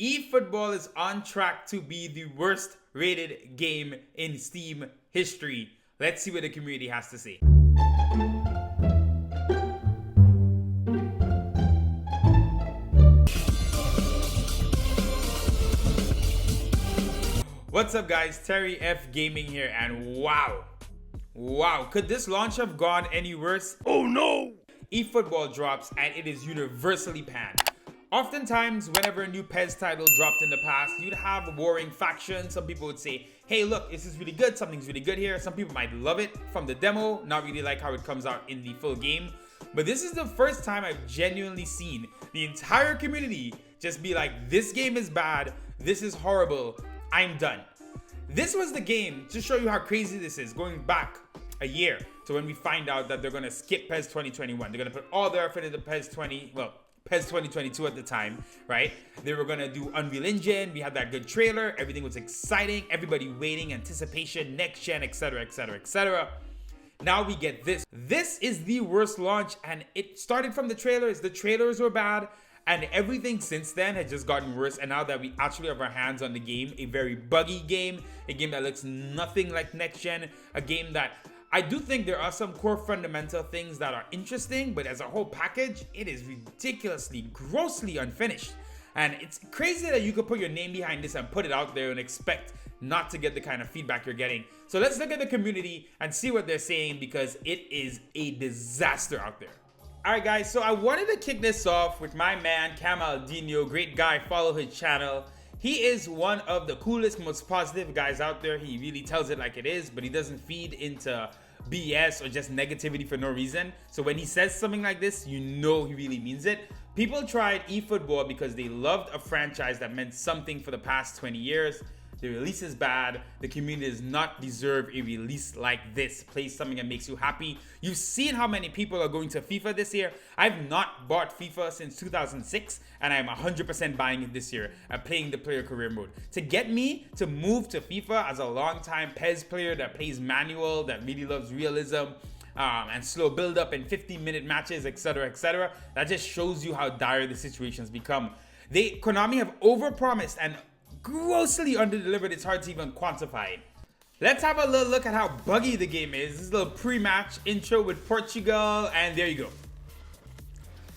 eFootball is on track to be the worst rated game in Steam history. Let's see what the community has to say. What's up guys, Terry F Gaming here, and wow, could this launch have gone any worse? Oh no! eFootball drops and it is universally panned. Oftentimes, whenever a new PES title dropped in the past, you'd have warring factions. Some people would say, hey look, this is really good, something's really good here. Some people might love it from the demo, not really like how it comes out in the full game. But this is the first time I've genuinely seen the entire community just be like, this game is bad, this is horrible, I'm done. This was the game to show you how crazy this is, going back a year to when we find out that they're gonna skip PES 2021. They're gonna put all their effort into PES 2022 at the time, right? They were gonna do Unreal Engine. We had that good trailer. Everything was exciting. Everybody waiting, anticipation, next gen, etc., etc., etc. Now we get this. This is the worst launch, and it started from the trailers. The trailers were bad, and everything since then had just gotten worse. And now that we actually have our hands on the game, a very buggy game, a game that looks nothing like next gen, a game that I do think there are some core fundamental things that are interesting, but as a whole package, it is ridiculously, grossly unfinished. And it's crazy that you could put your name behind this and put it out there and expect not to get the kind of feedback you're getting. So let's look at the community and see what they're saying, because it is a disaster out there. Alright guys, so I wanted to kick this off with my man CamElDino. Great guy, follow his channel. He is one of the coolest, most positive guys out there. He really tells it like it is, but he doesn't feed into BS or just negativity for no reason. So when he says something like this, you know he really means it. People tried eFootball because they loved a franchise that meant something for the past 20 years. The release is bad. The community does not deserve a release like this. Play something that makes you happy. You've seen how many people are going to FIFA this year. I've not bought FIFA since 2006, and I'm 100% buying it this year and playing the player career mode. To get me to move to FIFA as a long-time PES player that plays manual, that really loves realism, and slow build-up and 15-minute matches, etc., that just shows you how dire the situation's become. Konami have overpromised and grossly underdelivered. It's hard to even quantify it. Let's have a little look at how buggy the game is. This is a little pre-match intro with Portugal, and there you go.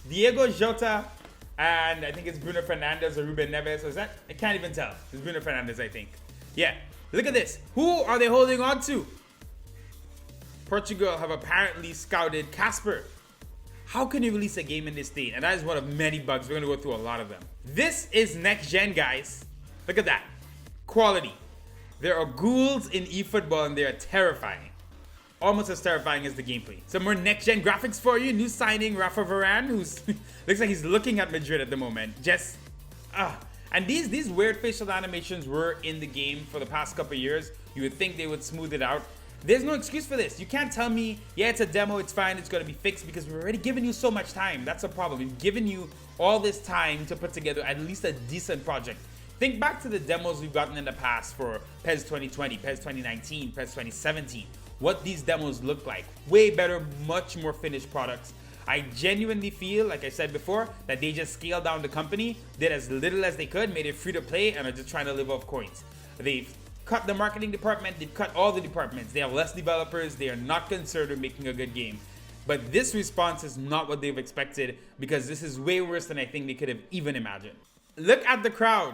Diego Jota, and I think it's Bruno Fernandes or Ruben Neves. Is that? I can't even tell. It's Bruno Fernandes, I think. Yeah, look at this. Who are they holding on to? Portugal have apparently scouted Casper. How can you release a game in this state? And that is one of many bugs. We're gonna go through a lot of them. This is next gen, guys. Look at that. Quality. There are ghouls in eFootball and they are terrifying. Almost as terrifying as the gameplay. Some more next-gen graphics for you. New signing, Rafa Varane, who's looks like he's looking at Madrid at the moment. Just, And these weird facial animations were in the game for the past couple of years. You would think they would smooth it out. There's no excuse for this. You can't tell me, yeah, it's a demo, it's fine, it's gonna be fixed, because we've already given you so much time. That's a problem. We've given you all this time to put together at least a decent project. Think back to the demos we've gotten in the past for PES 2020, PES 2019, PES 2017. What these demos look like. Way better, much more finished products. I genuinely feel, like I said before, that they just scaled down the company, did as little as they could, made it free to play, and are just trying to live off coins. They've cut the marketing department, they've cut all the departments. They have less developers, they are not concerned with making a good game. But this response is not what they've expected, because this is way worse than I think they could have even imagined. Look at the crowd.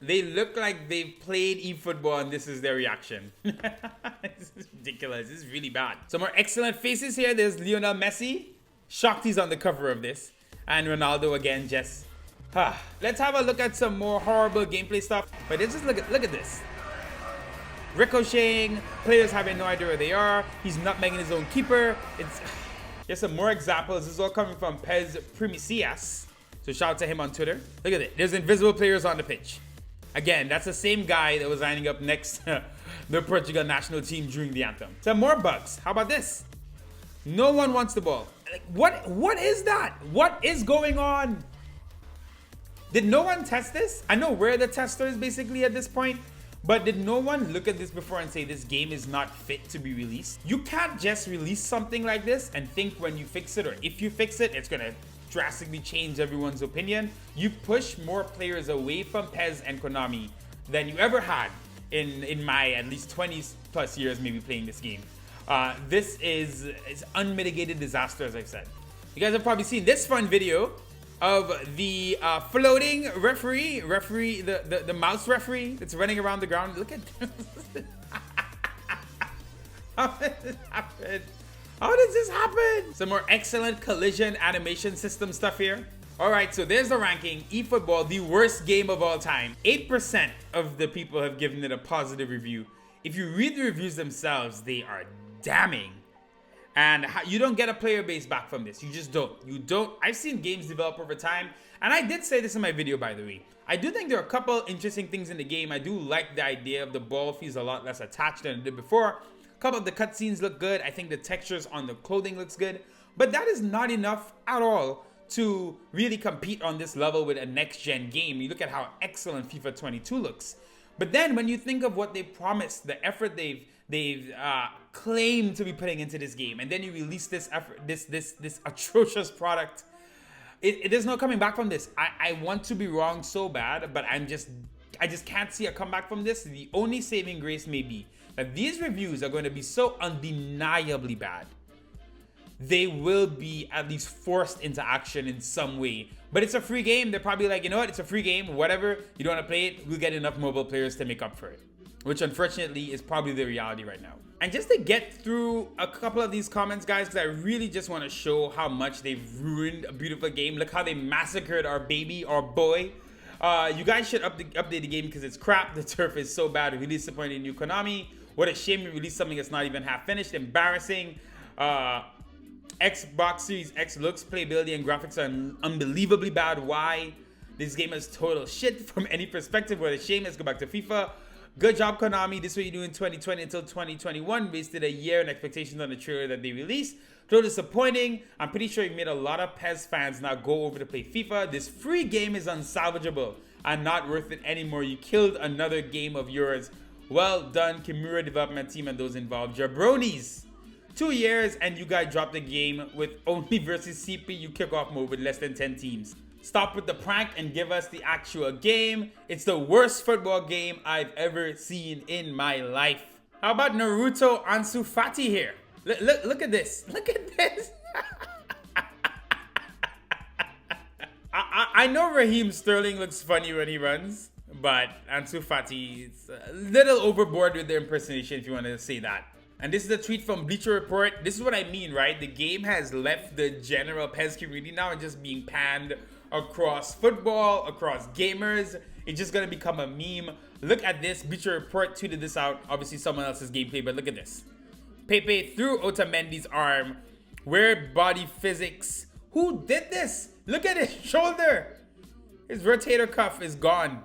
They look like they've played eFootball and this is their reaction. This is ridiculous. This is really bad. Some more excellent faces here. There's Lionel Messi. Shocked he's on the cover of this. And Ronaldo again, just... Let's have a look at some more horrible gameplay stuff. But let's just look at this. Ricocheting. Players having no idea where they are. He's nutmegging his own keeper. Here's some more examples. This is all coming from PES Primicias. So shout out to him on Twitter. Look at it. There's invisible players on the pitch. Again, that's the same guy that was lining up next to the Portugal national team during the anthem. Some more bugs. How about this? No one wants the ball. Like, what is that? What is going on? Did no one test this? I know we're the testers basically at this point, but did no one look at this before and say this game is not fit to be released? You can't just release something like this and think when you fix it, or if you fix it, it's gonna drastically change everyone's opinion. You push more players away from PES and Konami than you ever had in my at least 20 plus years maybe playing this game. This is unmitigated disaster, as I've said. You guys have probably seen this fun video of the floating referee, the mouse referee that's running around the ground. Look at this. How did this happen? How does this happen? Some more excellent collision animation system stuff here. All right, so there's the ranking. eFootball, the worst game of all time. 8% of the people have given it a positive review. If you read the reviews themselves, they are damning. And you don't get a player base back from this. You just don't. You don't. I've seen games develop over time. And I did say this in my video, by the way. I do think there are a couple interesting things in the game. I do like the idea of the ball feels a lot less attached than it did before. A couple of the cutscenes look good. I think the textures on the clothing looks good. But that is not enough at all to really compete on this level with a next-gen game. You look at how excellent FIFA 22 looks. But then when you think of what they promised, the effort they've claimed to be putting into this game, and then you release this atrocious product, there's no coming back from this. I want to be wrong so bad, but I just can't see a comeback from this. The only saving grace may be that these reviews are going to be so undeniably bad, they will be at least forced into action in some way. But it's a free game. They're probably like, you know what? It's a free game. Whatever. You don't want to play it. We'll get enough mobile players to make up for it. Which unfortunately is probably the reality right now. And just to get through a couple of these comments, guys, because I really just want to show how much they've ruined a beautiful game. Look how they massacred our baby, our boy. You guys should update the game because it's crap. The turf is so bad. Really disappointing. New Konami. What a shame you released something that's not even half finished. Embarrassing. Xbox Series X looks, playability, and graphics are unbelievably bad. Why? This game is total shit from any perspective. What a shame. Let's go back to FIFA. Good job, Konami. This is what you do in 2020 until 2021. Wasted a year and expectations on the trailer that they released. So disappointing. I'm pretty sure you made a lot of PES fans now go over to play FIFA. This free game is unsalvageable and not worth it anymore. You killed another game of yours. Well done, Kimura development team and those involved. Jabronis. 2 years and you guys dropped the game with only versus CPU kickoff mode with less than 10 teams. Stop with the prank and give us the actual game. It's the worst football game I've ever seen in my life. How about Naruto Ansu Fati here? Look at this. Look at this. I know Raheem Sterling looks funny when he runs, but Ansu Fati is a little overboard with the impersonation, if you want to say that. And this is a tweet from Bleacher Report. This is what I mean, right? The game has left the general PES community now and just being panned across football, across gamers. It's just gonna become a meme. Look at this. Bleacher Report tweeted this out. Obviously someone else's gameplay, but look at this. Pepe through Otamendi's arm. Weird body physics. Who did this? Look at his shoulder. His rotator cuff is gone.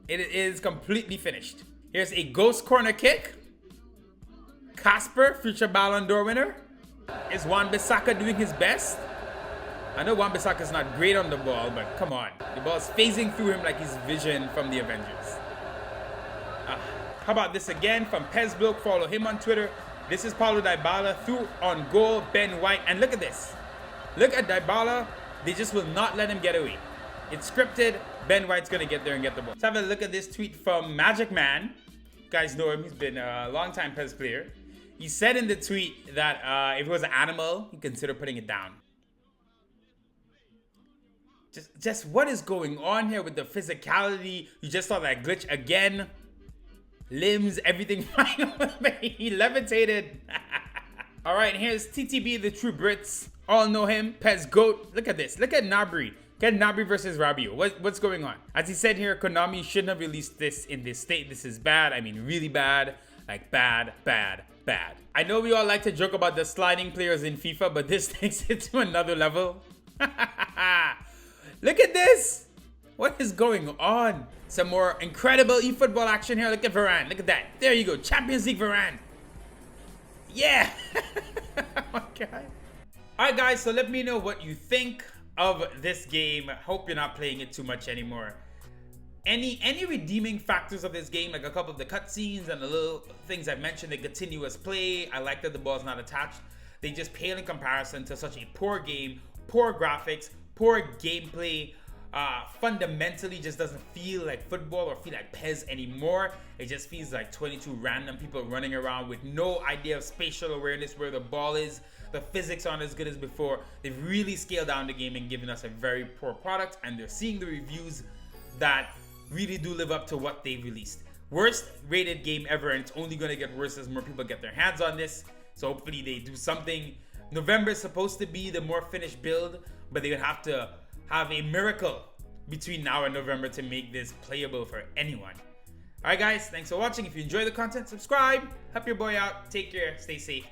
It is completely finished. Here's a ghost corner kick. Casper, future Ballon d'Or winner. Is Wan-Bissaka doing his best? I know Wan-Bissaka is not great on the ball, but come on. The ball's phasing through him like he's Vision from the Avengers. How about this again from PES Bloke? Follow him on Twitter. This is Paulo Dybala through on goal, Ben White. And look at this. Look at Dybala. They just will not let him get away. It's scripted. Ben White's going to get there and get the ball. Let's have a look at this tweet from Magic Man. You guys know him. He's been a long-time PES player. He said in the tweet that if it was an animal, he'd consider putting it down. Just what is going on here with the physicality? You just saw that glitch again. Limbs, everything fine. He levitated. All right, here's TTB, the true Brits. All know him. PES GOAT. Look at this. Look at Nabri. Get Nabri versus Rabiot. What's going on? As he said here, Konami shouldn't have released this in this state. This is bad. I mean, really bad. Like bad, bad, bad. I know we all like to joke about the sliding players in FIFA, but this takes it to another level. Look at this. What is going on? Some more incredible eFootball action here. Look at Varane. Look at that. There you go. Champions League Varane. Yeah. Oh my God. All right, guys. So let me know what you think of this game. Hope you're not playing it too much anymore. Any redeeming factors of this game, like a couple of the cutscenes and the little things I mentioned, the continuous play. I like that the ball's not attached. They just pale in comparison to such a poor game, poor graphics, poor gameplay. Fundamentally just doesn't feel like football or feel like PES anymore. It just feels like 22 random people running around with no idea of spatial awareness where the ball is. The physics aren't as good as before. They've really scaled down the game and given us a very poor product, and they're seeing the reviews that really do live up to what they released. Worst rated game ever, and it's only going to get worse as more people get their hands on this. So hopefully they do something. November is supposed to be the more finished build, but they would have to have a miracle between now and November to make this playable for anyone. Alright guys, thanks for watching. If you enjoy the content, subscribe. Help your boy out. Take care. Stay safe.